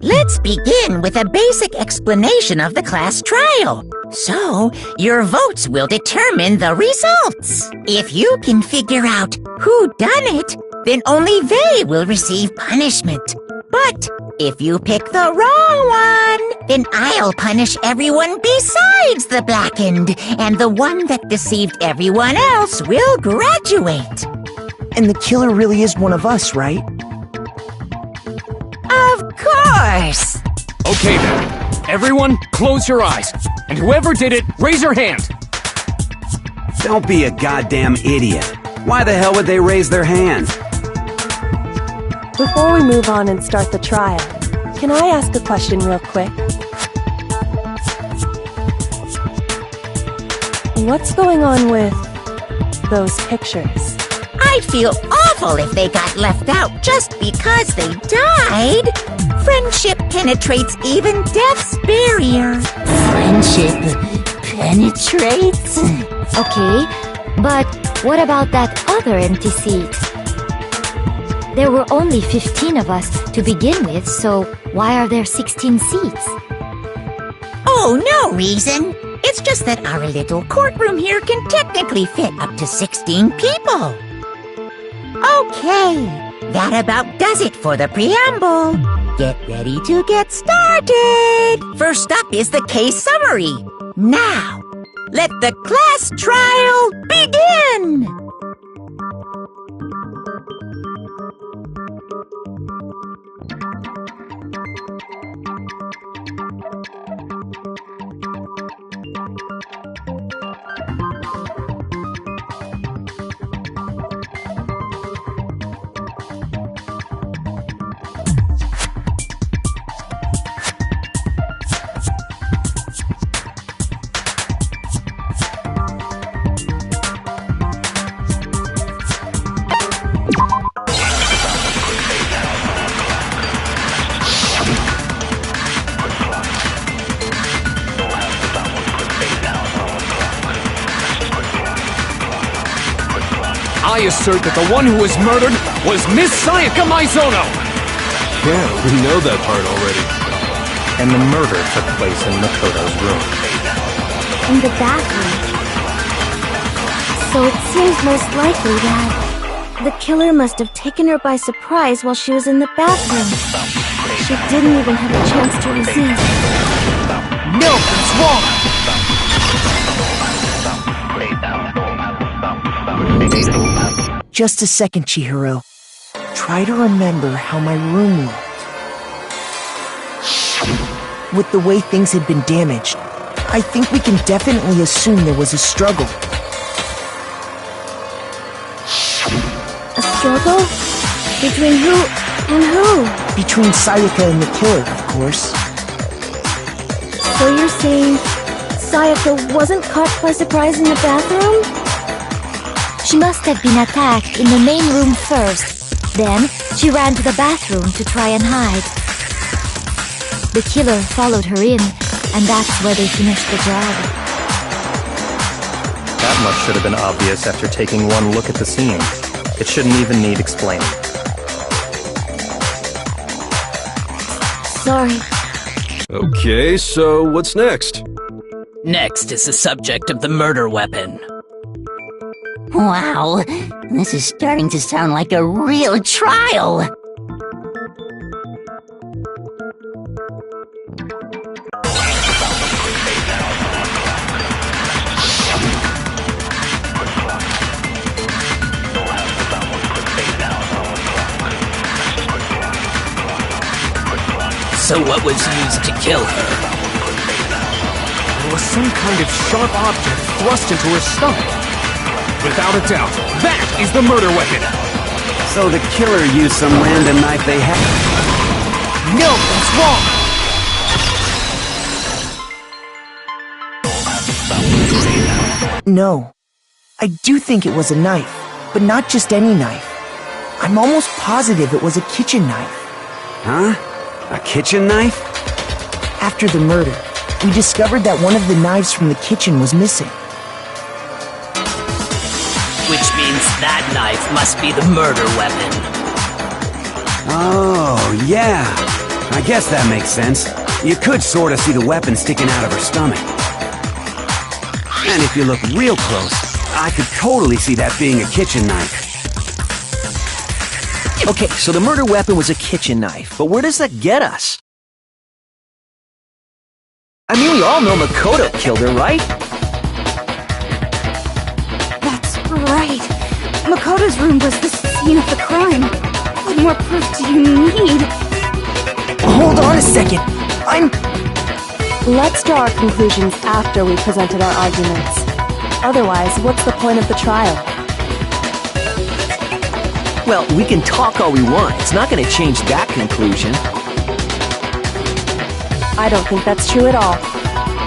Let's begin with a basic explanation of the class trial. So, your votes will determine the results. If you can figure out who done it, then only they will receive punishment. But if you pick the wrong one, then I'll punish everyone besides the blackened, and the one that deceived everyone else will graduate. And the killer really is one of us, right? Of course! Okay then, everyone close your eyes, and whoever did it, raise your hand! Don't be a goddamn idiot. Why the hell would they raise their hand? Before we move on and start the trial, can I ask a question real quick? What's going on with those pictures? I'd feel awful if they got left out just because they died. Friendship penetrates even death's barrier. Friendship penetrates? Okay, but what about that other empty seat? There were only 15 of us to begin with, so why are there 16 seats? Oh, no reason. It's just that our little courtroom here can technically fit up to 16 people. Okay, that about does it for the preamble. Get ready to get started. First up is the case summary. Now, let the class trial begin. I assert that the one who was murdered was Miss Sayaka Maizono! Yeah, we know that part already. And the murder took place in Makoto's room. In the bathroom. So it seems most likely that the killer must have taken her by surprise while she was in the bathroom. She didn't even have a chance to resist. No, that's wrong! Just a second, Chihiro. Try to remember how my room looked. With the way things had been damaged, I think we can definitely assume there was a struggle. A struggle? Between who and who? Between Sayaka and the killer, of course. So you're saying Sayaka wasn't caught by surprise in the bathroom? She must have been attacked in the main room first. Then, she ran to the bathroom to try and hide. The killer followed her in, and that's where they finished the job. That much should have been obvious after taking one look at the scene. It shouldn't even need explaining. Sorry. Okay, so what's next? Next is the subject of the murder weapon. Wow, this is starting to sound like a real trial. So what was used to kill her? There was some kind of sharp object thrust into her stomach. Without a doubt, that is the murder weapon! So the killer used some random knife they had. No, that's wrong! No. I do think it was a knife, but not just any knife. I'm almost positive it was a kitchen knife. Huh? A kitchen knife? After the murder, we discovered that one of the knives from the kitchen was missing. Which means That knife must be the murder weapon. Oh, yeah. I guess that makes sense. You could sort of see the weapon sticking out of her stomach. And if you look real close, I could totally see that being a kitchen knife. Okay, so the murder weapon was a kitchen knife, but where does that get us? I mean, we all know Makoto killed her, right? That's right. Makoto's room was the scene of the crime. What more proof do you need? Hold on a second. Let's draw our conclusions after we presented our arguments. Otherwise, what's the point of the trial? Well, we can talk all we want. It's not going to change that conclusion. I don't think that's true at all.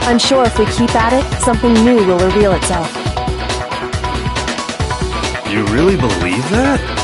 I'm sure if we keep at it, something new will reveal itself. You really believe that?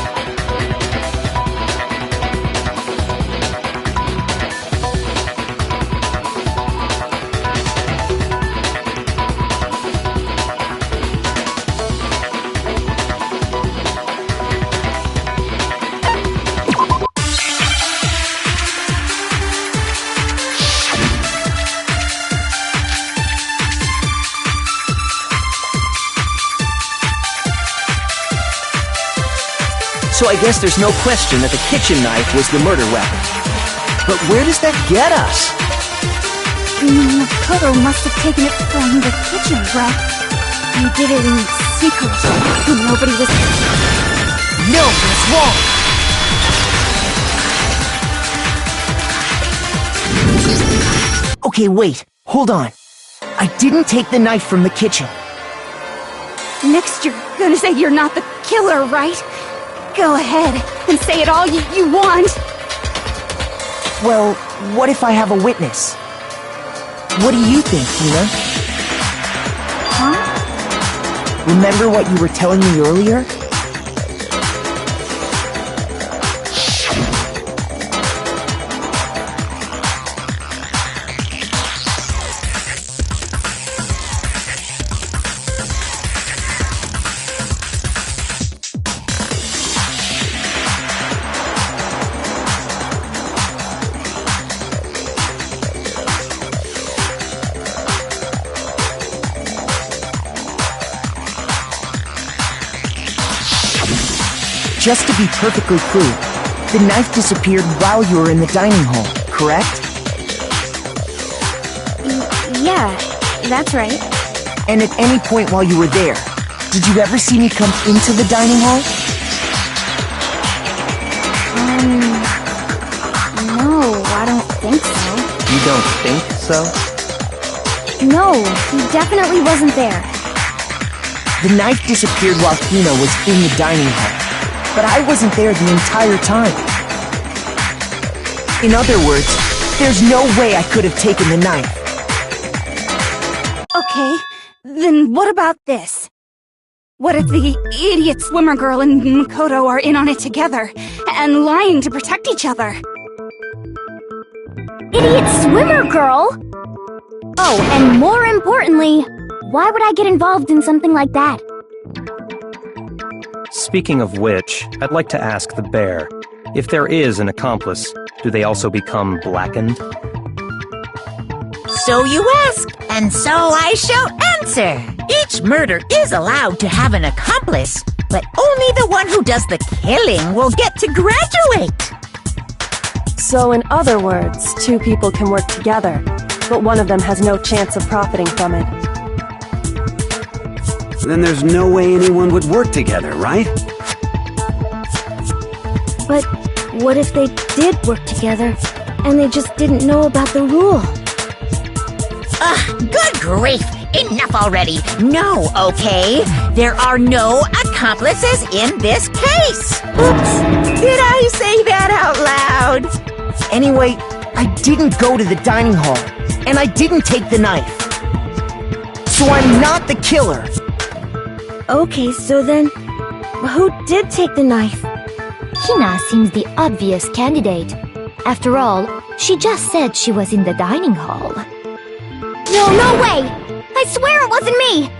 So I guess there's no question that the kitchen knife was the murder weapon. But where does that get us? Makoto must have taken it from the kitchen, right? He did it in secret, when nobody was... No, that's wrong! Okay, wait. Hold on. I didn't take the knife from the kitchen. Next you're gonna say you're not the killer, right? Go ahead and say it all you want. Well, what if I have a witness? What do you think, Tina? Huh? Remember what you were telling me earlier? Just to be perfectly clear, the knife disappeared while you were in the dining hall, correct? Yeah, that's right. And at any point while you were there, did you ever see me come into the dining hall? No, I don't think so. You don't think so? No, he definitely wasn't there. The knife disappeared while Hina was in the dining hall, but I wasn't there the entire time. In other words, there's no way I could have taken the knife. Okay, then what about this? What if the idiot swimmer girl and Makoto are in on it together, and lying to protect each other? Idiot swimmer girl? Oh, and more importantly, why would I get involved in something like that? Speaking of which, I'd like to ask the bear, if there is an accomplice, do they also become blackened? So you ask, and so I shall answer. Each murder is allowed to have an accomplice, but only the one who does the killing will get to graduate. So in other words, two people can work together, but one of them has no chance of profiting from it. Then there's no way anyone would work together, right? But what if they did work together, and they just didn't know about the rule? Good grief! Enough already! No, okay? There are no accomplices in this case! Oops! Did I say that out loud? Anyway, I didn't go to the dining hall, and I didn't take the knife. So I'm not the killer. Okay, so then, who did take the knife? Hina seems the obvious candidate. After all, she just said she was in the dining hall. No way! I swear it wasn't me!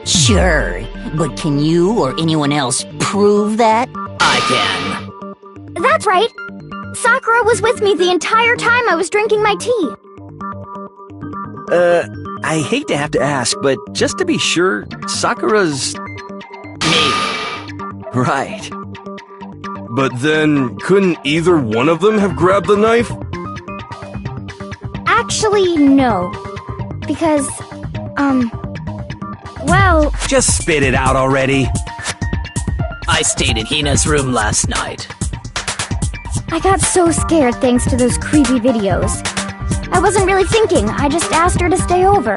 Sure, but can you or anyone else prove that? I can. That's right. Sakura was with me the entire time I was drinking my tea. I hate to have to ask, but just to be sure, Sakura's... Me. Right. But then, couldn't either one of them have grabbed the knife? Actually, no. Because, well... Just spit it out already. I stayed in Hina's room last night. I got so scared thanks to those creepy videos. I wasn't really thinking, I just asked her to stay over.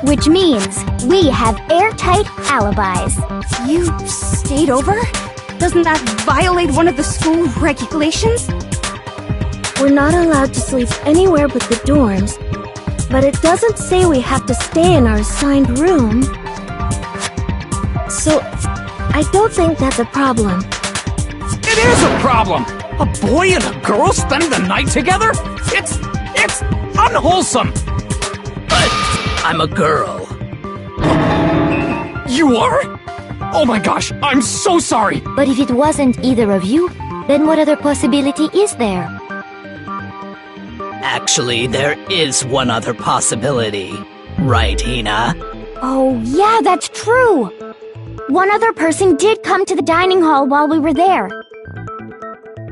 Which means we have airtight alibis. You stayed over? Doesn't that violate one of the school regulations? We're not allowed to sleep anywhere but the dorms, but it doesn't say we have to stay in our assigned room. So, I don't think that's a problem. It is a problem! A boy and a girl spending the night together? It's unwholesome! But I'm a girl. You are? Oh my gosh, I'm so sorry! But if it wasn't either of you, then what other possibility is there? Actually, there is one other possibility. Right, Hina? Oh, yeah, that's true! One other person did come to the dining hall while we were there.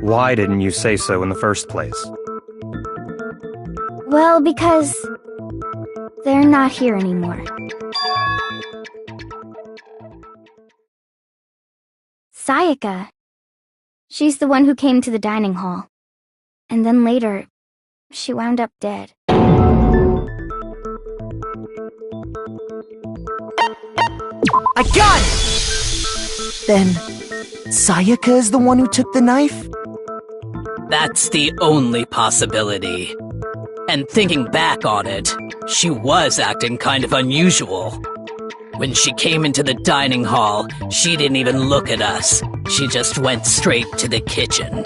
Why didn't you say so in the first place? Well, because... they're not here anymore. Sayaka. She's the one who came to the dining hall. And then later, she wound up dead. I got it! Then, Sayaka is the one who took the knife? That's the only possibility. And thinking back on it, she was acting kind of unusual. When she came into the dining hall, she didn't even look at us. She just went straight to the kitchen.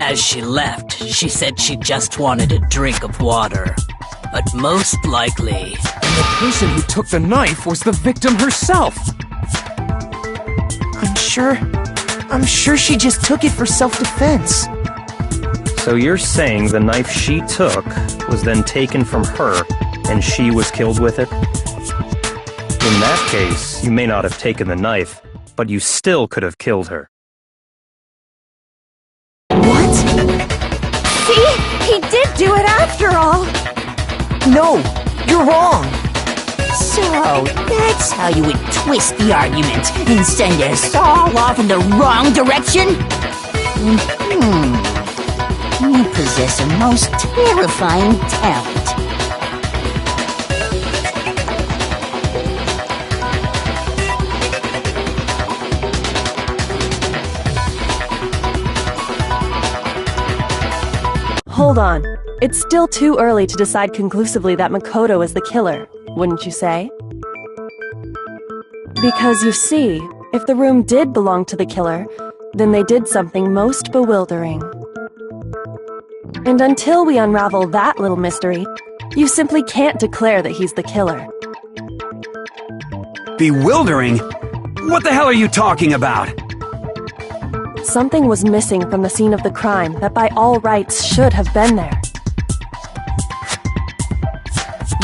As she left, she said she just wanted a drink of water. But most likely... The person who took the knife was the victim herself! I'm sure she just took it for self-defense. So you're saying the knife she took was then taken from her, and she was killed with it? In that case, you may not have taken the knife, but you still could have killed her. What? See? He did do it after all! No, you're wrong! So, that's how you would twist the argument and send us all off in the wrong direction? You possess a most terrifying talent. Hold on. It's still too early to decide conclusively that Makoto is the killer, wouldn't you say? Because you see, if the room did belong to the killer, then they did something most bewildering. And until we unravel that little mystery, you simply can't declare that he's the killer. Bewildering? What the hell are you talking about? Something was missing from the scene of the crime that by all rights should have been there.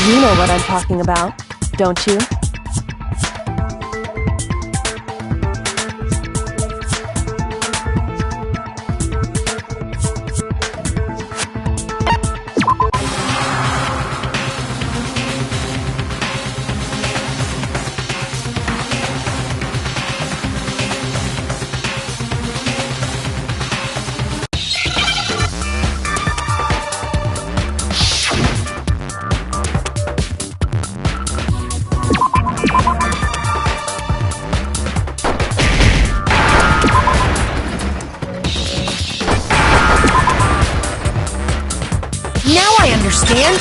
You know what I'm talking about, don't you? Now I understand!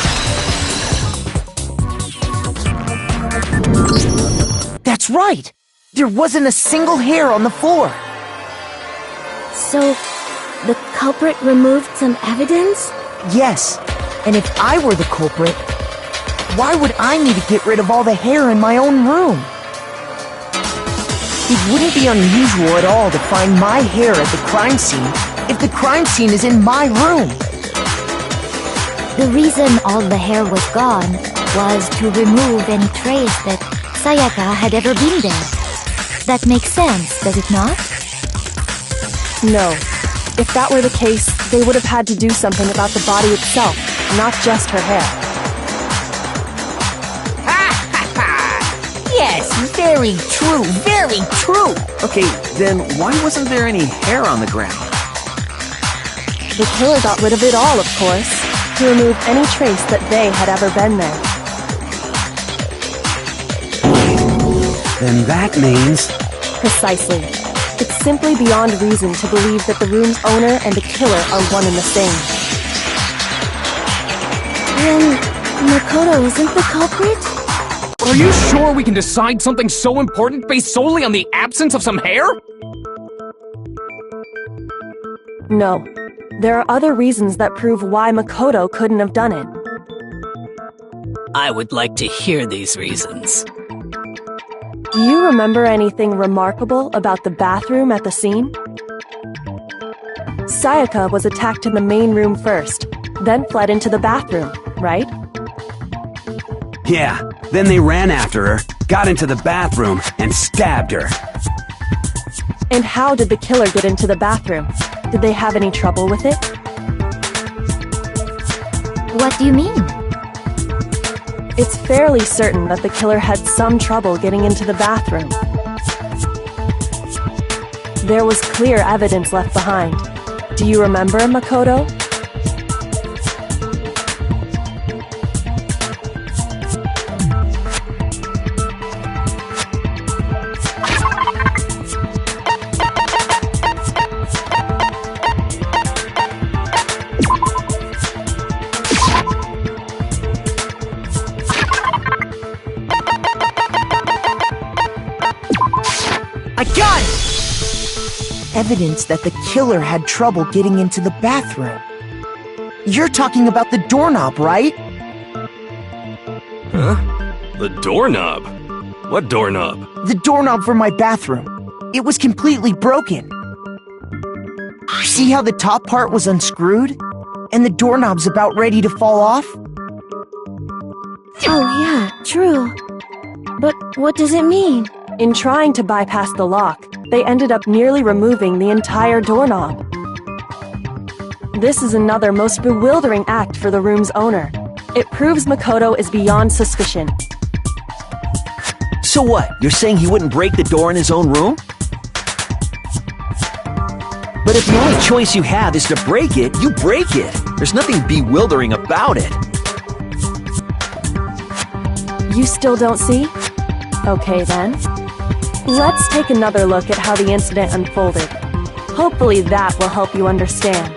That's right! There wasn't a single hair on the floor! So, the culprit removed some evidence? Yes, and if I were the culprit, why would I need to get rid of all the hair in my own room? It wouldn't be unusual at all to find my hair at the crime scene if the crime scene is in my room. The reason all the hair was gone was to remove any trace that Sayaka had ever been there. That makes sense, does it not? No. If that were the case, they would have had to do something about the body itself, not just her hair. Yes, very true, very true. Okay, then why wasn't there any hair on the ground? The killer got rid of it all, of course, to remove any trace that they had ever been there. Then that means... Precisely. It's simply beyond reason to believe that the room's owner and the killer are one and the same. Then Makoto isn't the culprit? Are you sure we can decide something so important based solely on the absence of some hair? No. There are other reasons that prove why Makoto couldn't have done it. I would like to hear these reasons. Do you remember anything remarkable about the bathroom at the scene? Sayaka was attacked in the main room first, then fled into the bathroom, right? Yeah, then they ran after her, got into the bathroom, and stabbed her. And how did the killer get into the bathroom? Did they have any trouble with it? What do you mean? It's fairly certain that the killer had some trouble getting into the bathroom. There was clear evidence left behind. Do you remember, Makoto? I got it! Evidence that the killer had trouble getting into the bathroom. You're talking about the doorknob, right? Huh? The doorknob? What doorknob? The doorknob for my bathroom. It was completely broken. See how the top part was unscrewed? And the doorknob's about ready to fall off? Oh yeah, true. But what does it mean? In trying to bypass the lock, they ended up nearly removing the entire doorknob. This is another most bewildering act for the room's owner. It proves Makoto is beyond suspicion. So what? You're saying he wouldn't break the door in his own room? But if the only choice you have is to break it, you break it. There's nothing bewildering about it. You still don't see? Okay then. Let's take another look at how the incident unfolded. Hopefully that will help you understand.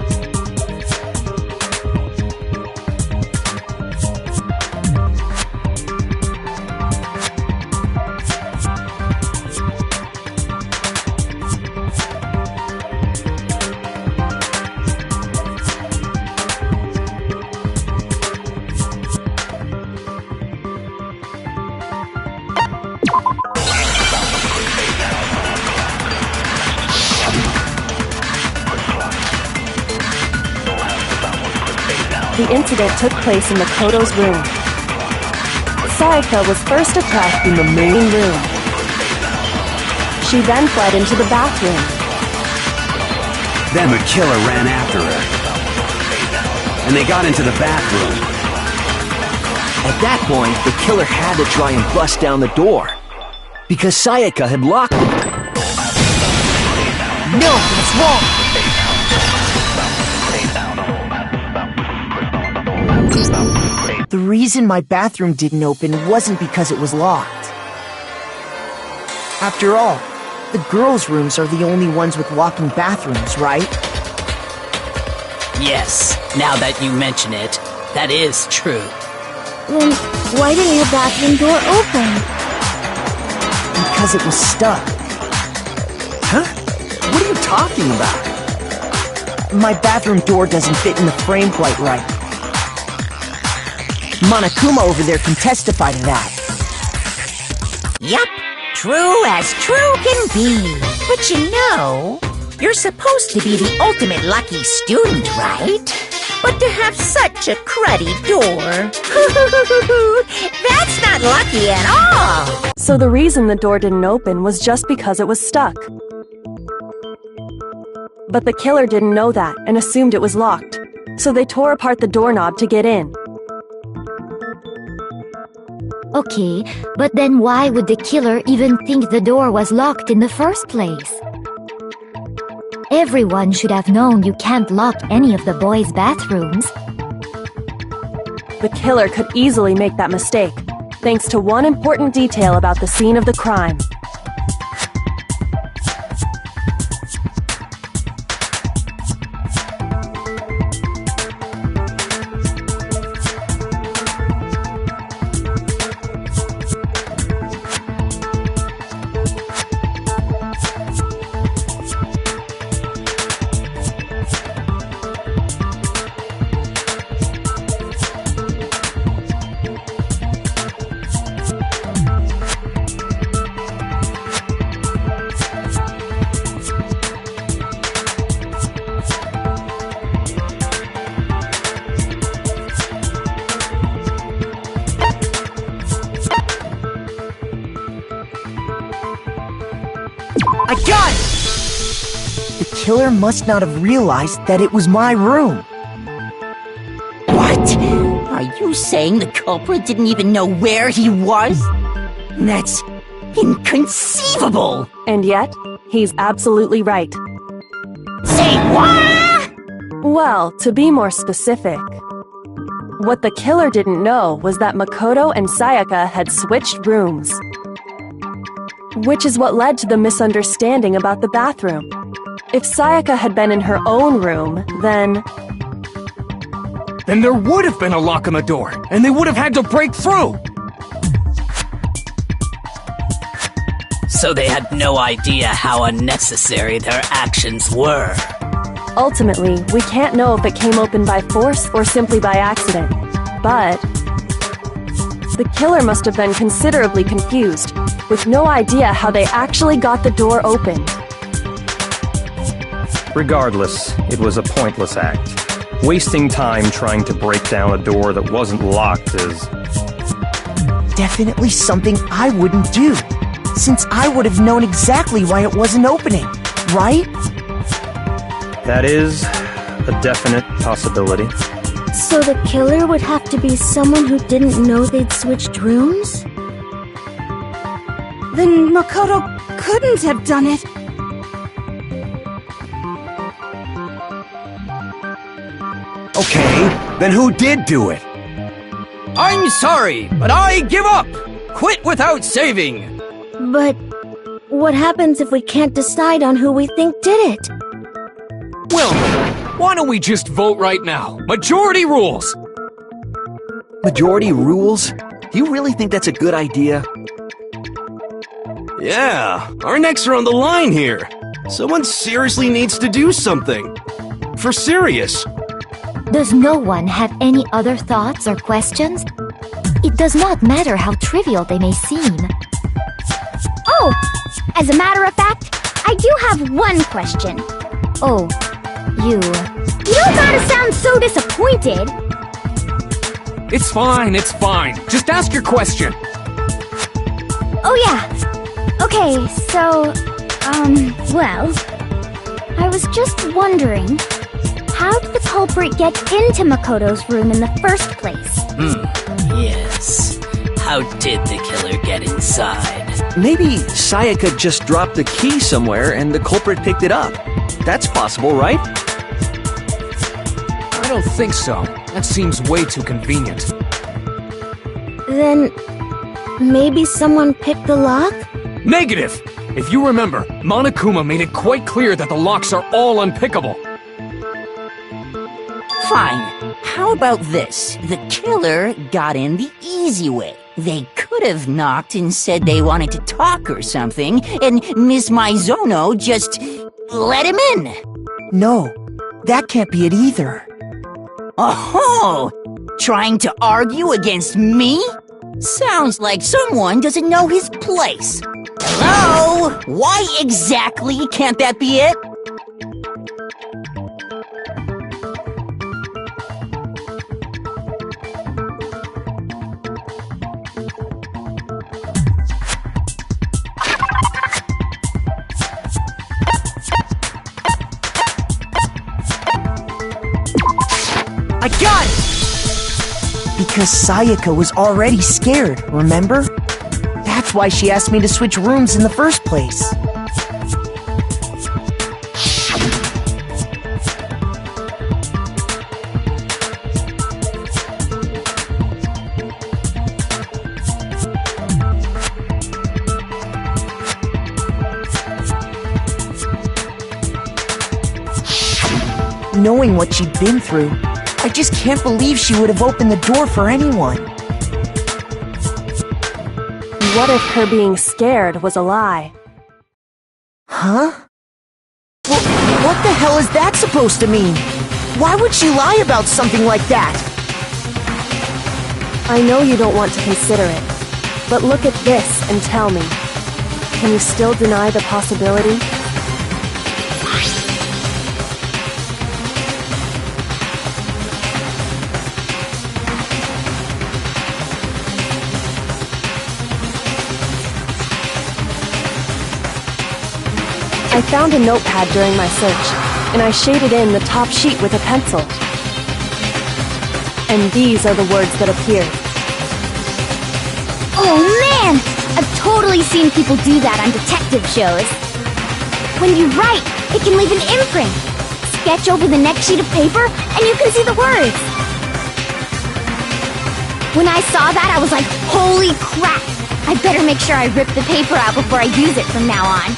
The incident took place in Makoto's room. Sayaka was first attacked in the main room. She then fled into the bathroom. Then the killer ran after her. And they got into the bathroom. At that point, the killer had to try and bust down the door. Because Sayaka had locked it. No, that's wrong! The reason my bathroom didn't open wasn't because it was locked. After all, the girls' rooms are the only ones with walk-in bathrooms, right? Yes, now that you mention it, that is true. Then why didn't your bathroom door open? Because it was stuck. Huh? What are you talking about? My bathroom door doesn't fit in the frame quite right. Monokuma over there can testify to that. Yup. True as true can be. But you know, you're supposed to be the ultimate lucky student, right? But to have such a cruddy door, that's not lucky at all. So the reason the door didn't open was just because it was stuck. But the killer didn't know that and assumed it was locked. So they tore apart the doorknob to get in. Okay, but then why would the killer even think the door was locked in the first place? Everyone should have known you can't lock any of the boys' bathrooms. The killer could easily make that mistake, thanks to one important detail about the scene of the crime. I got it! The killer must not have realized that it was my room. What? Are you saying the culprit didn't even know where he was? That's inconceivable! And yet, he's absolutely right. Say what? Well, to be more specific, what the killer didn't know was that Makoto and Sayaka had switched rooms. Which is what led to the misunderstanding about the bathroom. If Sayaka had been in her own room, then there would have been a lock on the door, and they would have had to break through! So they had no idea how unnecessary their actions were. Ultimately, we can't know if it came open by force or simply by accident. But the killer must have been considerably confused, with no idea how they actually got the door opened. Regardless, it was a pointless act. Wasting time trying to break down a door that wasn't locked is Definitely something I wouldn't do, since I would have known exactly why it wasn't opening, right? That is a definite possibility. So the killer would have to be someone who didn't know they'd switched rooms? Then Makoto couldn't have done it. Okay, then who did do it? I'm sorry, but I give up! Quit without saving! But what happens if we can't decide on who we think did it? Well, why don't we just vote right now? Majority rules! Majority rules? Do you really think that's a good idea? Yeah, our necks are on the line here. Someone seriously needs to do something. For serious. Does no one have any other thoughts or questions? It does not matter how trivial they may seem. Oh, as a matter of fact, I do have one question. Oh, you don't gotta sound so disappointed. It's fine, it's fine. Just ask your question. Oh yeah. Okay, so, well, I was just wondering, how did the culprit get into Makoto's room in the first place? Yes. How did the killer get inside? Maybe Sayaka just dropped the key somewhere and the culprit picked it up. That's possible, right? I don't think so. That seems way too convenient. Then maybe someone picked the lock? Negative! If you remember, Monokuma made it quite clear that the locks are all unpickable. Fine. How about this? The killer got in the easy way. They could have knocked and said they wanted to talk or something, and Miss Maizono just let him in. No, that can't be it either. Oh, trying to argue against me? Sounds like someone doesn't know his place. Hello? Why exactly can't that be it? I got it! Because Sayaka was already scared, remember? That's why she asked me to switch rooms in the first place. Knowing what she'd been through, I just can't believe she would have opened the door for anyone. What if her being scared was a lie? Huh? What the hell is that supposed to mean? Why would she lie about something like that? I know you don't want to consider it, but look at this and tell me. Can you still deny the possibility? I found a notepad during my search, and I shaded in the top sheet with a pencil. And these are the words that appeared. Oh man! I've totally seen people do that on detective shows. When you write, it can leave an imprint. Sketch over the next sheet of paper, and you can see the words. When I saw that, I was like, holy crap! I better make sure I rip the paper out before I use it from now on.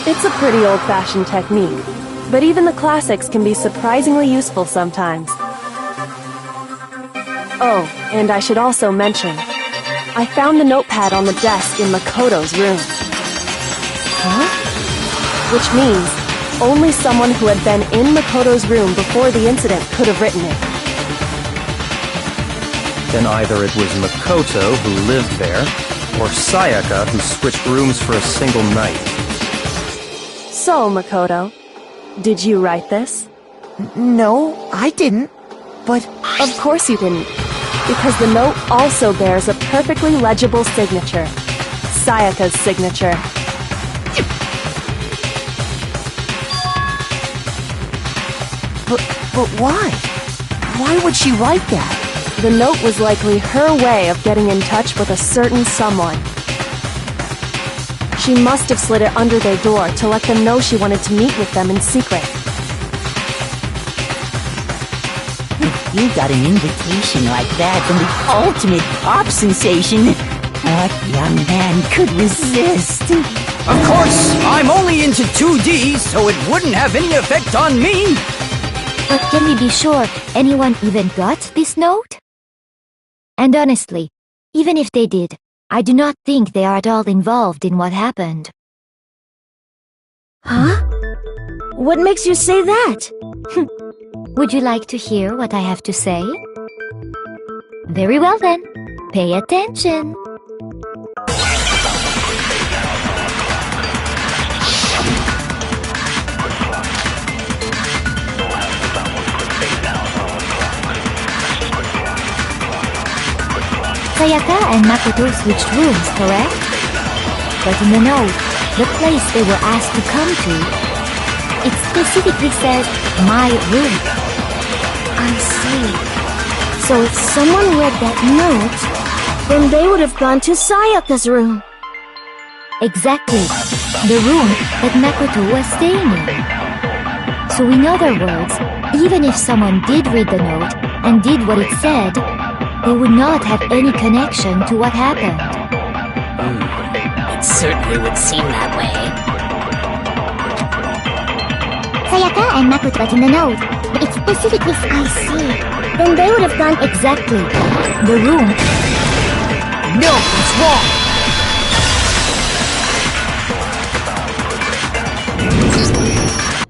It's a pretty old-fashioned technique, but even the classics can be surprisingly useful sometimes. Oh, and I should also mention, I found the notepad on the desk in Makoto's room. Huh? Which means only someone who had been in Makoto's room before the incident could have written it. Then either it was Makoto who lived there, or Sayaka who switched rooms for a single night. So, Makoto, did you write this? No, I didn't. But of course you didn't, because the note also bears a perfectly legible signature. Sayaka's signature. But why? Why would she write that? The note was likely her way of getting in touch with a certain someone. She must have slid it under their door to let them know she wanted to meet with them in secret. If you got an invitation like that from the ultimate pop sensation, what young man could resist? Of course, I'm only into 2D, so it wouldn't have any effect on me. But can we be sure anyone even got this note? And honestly, even if they did, I do not think they are at all involved in what happened. Huh? What makes you say that? Would you like to hear what I have to say? Very well then, pay attention. Sayaka and Makoto switched rooms, correct? But in the note, the place they were asked to come to, it specifically says, my room. I see. So if someone read that note, then they would have gone to Sayaka's room. Exactly. The room that Makoto was staying in. So in other words, even if someone did read the note and did what it said, they would not have any connection to what happened. It certainly would seem that way. Sayaka and Makoto got in the note. But it specifically I see. Then they would have gone exactly. The room. No, it's wrong.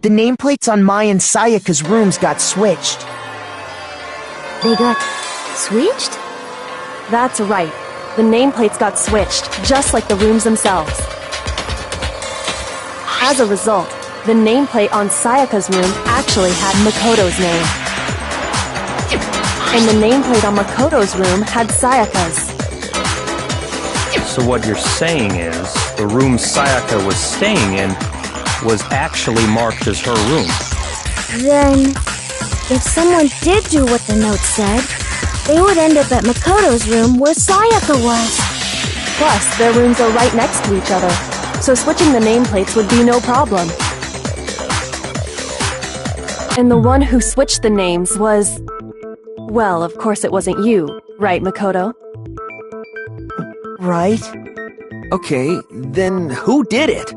The nameplates on Mai and Sayaka's rooms got switched. They got switched? That's right. the nameplates got switched, just like the rooms themselves. As a result, the nameplate on Sayaka's room actually had Makoto's name. And the nameplate on Makoto's room had Sayaka's. So what you're saying is, the room Sayaka was staying in was actually marked as her room. Then, if someone did do what the note said, they would end up at Makoto's room where Sayaka was. Plus, their rooms are right next to each other, so switching the nameplates would be no problem. And the one who switched the names was... Well, of course it wasn't you, right, Makoto? Right? Okay, then who did it?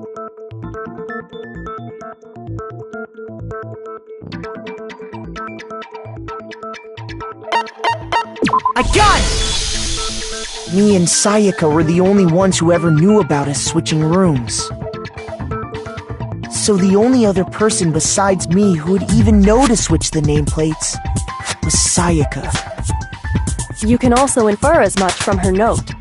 I got it! Me and Sayaka were the only ones who ever knew about us switching rooms. So the only other person besides me who would even know to switch the nameplates was Sayaka. You can also infer as much from her note.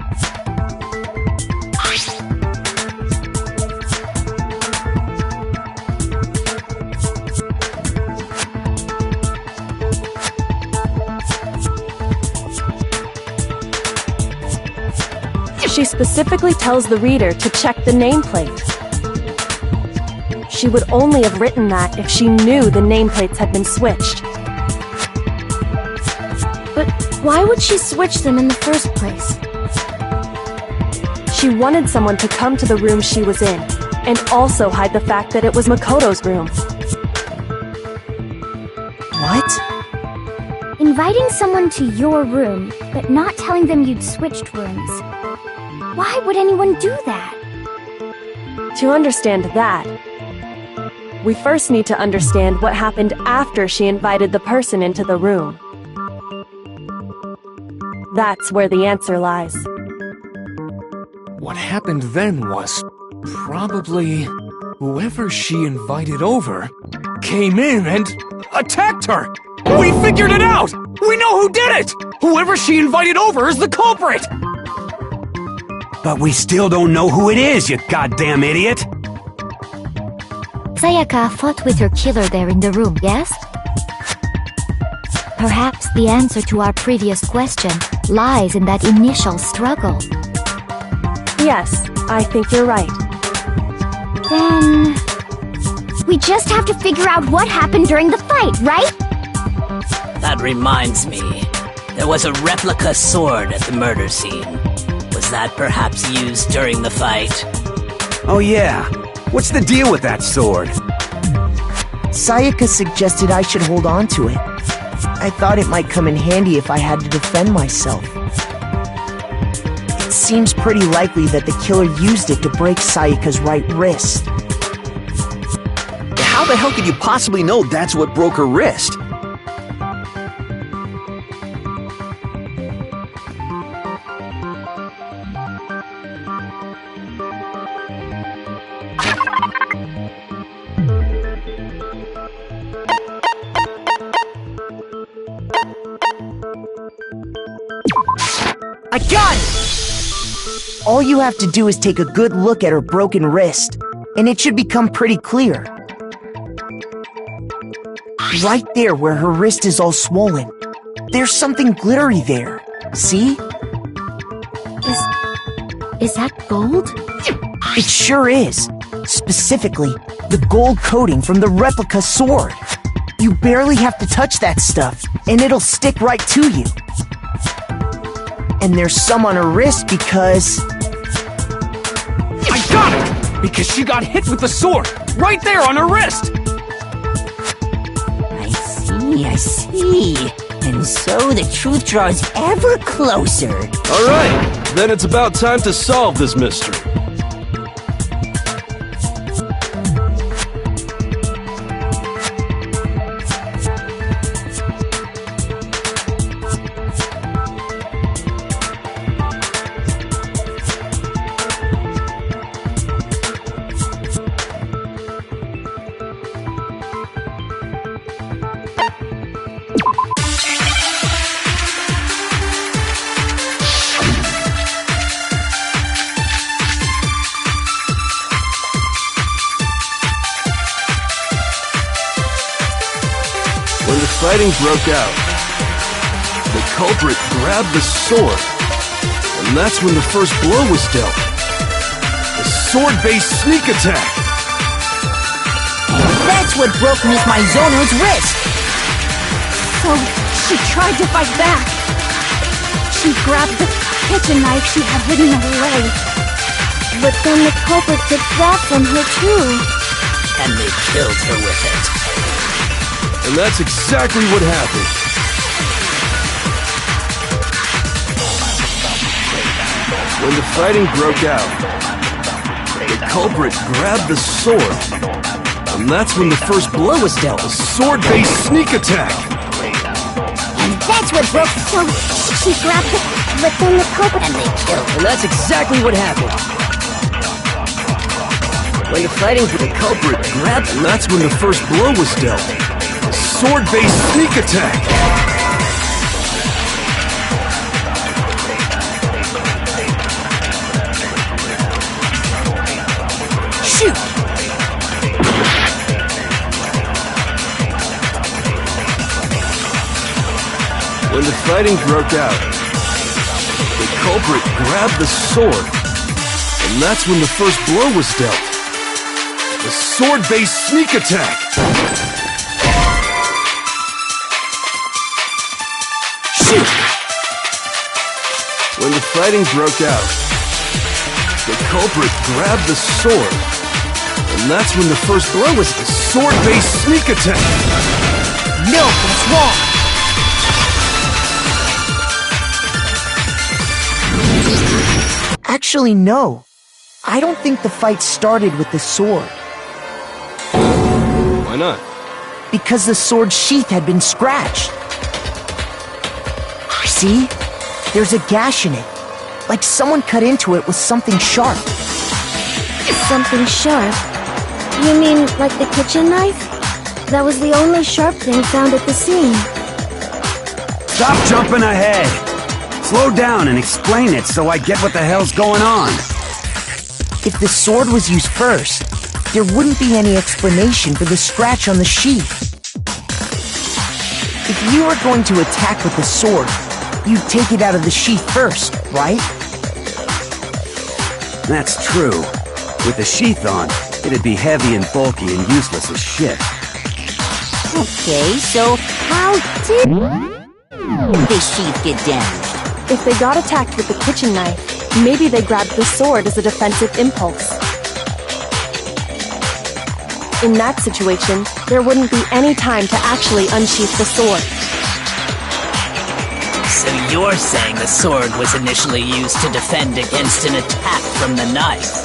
She specifically tells the reader to check the nameplate. She would only have written that if she knew the nameplates had been switched. But why would she switch them in the first place? She wanted someone to come to the room she was in, and also hide the fact that it was Makoto's room. What? Inviting someone to your room, but not telling them you'd switched rooms. Why would anyone do that? To understand that, we first need to understand what happened after she invited the person into the room. That's where the answer lies. What happened then was probably whoever she invited over came in and attacked her. We figured it out! We know who did it! Whoever she invited over is the culprit! But we still don't know who it is, you goddamn idiot! Sayaka fought with her killer there in the room, yes? Perhaps the answer to our previous question lies in that initial struggle. Yes, I think you're right. Then... we just have to figure out what happened during the fight, right? That reminds me. There was a replica sword at the murder scene. Was that perhaps used during the fight? Oh yeah. What's the deal with that sword? Sayaka suggested I should hold on to it. I thought it might come in handy if I had to defend myself. It seems pretty likely that the killer used it to break Sayaka's right wrist. How the hell could you possibly know that's what broke her wrist? I got it! All you have to do is take a good look at her broken wrist, and it should become pretty clear. Right there where her wrist is all swollen, there's something glittery there. See? Is that gold? It sure is. Specifically, the gold coating from the replica sword. You barely have to touch that stuff, and it'll stick right to you. And there's some on her wrist because... I got it! Because she got hit with the sword! Right there on her wrist! I see. And so the truth draws ever closer. Alright, then it's about time to solve this mystery. fighting broke out, the culprit grabbed the sword, and that's when the first blow was dealt. A sword-based sneak attack. That's what broke Miss Maizono's wrist. So, she tried to fight back. She grabbed the kitchen knife she had hidden away. But then the culprit took that from her too. And they killed her with it. And that's exactly what happened. When the fighting broke out, the culprit grabbed the sword, and that's when the first blow was dealt. A sword-based sneak attack. And that's what broke. So she grabbed it, but then the culprit. And they killed her. And that's exactly what happened. When the fighting, The culprit grabbed, and that's when the first blow was dealt. A sword-based sneak attack. Shoot! When the fighting broke out, the culprit grabbed the sword, and that's when the first blow was dealt. A sword-based sneak attack. Shoot! When the fighting broke out, the culprit grabbed the sword, and that's when the first blow was the sword-based sneak attack. No, what's wrong? Actually, no. I don't think the fight started with the sword. Why not? Because the sword's sheath had been scratched. See? There's a gash in it. Like someone cut into it with something sharp. Something sharp? You mean like the kitchen knife? That was the only sharp thing found at the scene. Stop jumping ahead! Slow down and explain it so I get what the hell's going on. If the sword was used first, there wouldn't be any explanation for the scratch on the sheath. If you were going to attack with the sword, you'd take it out of the sheath first, right? That's true. With the sheath on, it'd be heavy and bulky and useless as shit. Okay, so how did the sheath get damaged? If they got attacked with the kitchen knife, maybe they grabbed the sword as a defensive impulse. In that situation, there wouldn't be any time to actually unsheath the sword. So you're saying the sword was initially used to defend against an attack from the knife?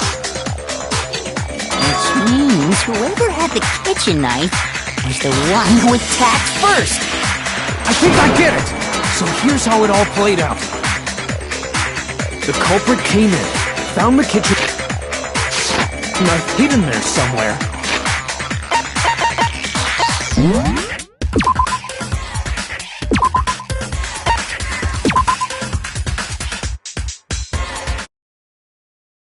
Which means whoever had the kitchen knife was the one who attacked first. I think I get it! So here's how it all played out. The culprit came in, found the kitchen knife hidden there somewhere.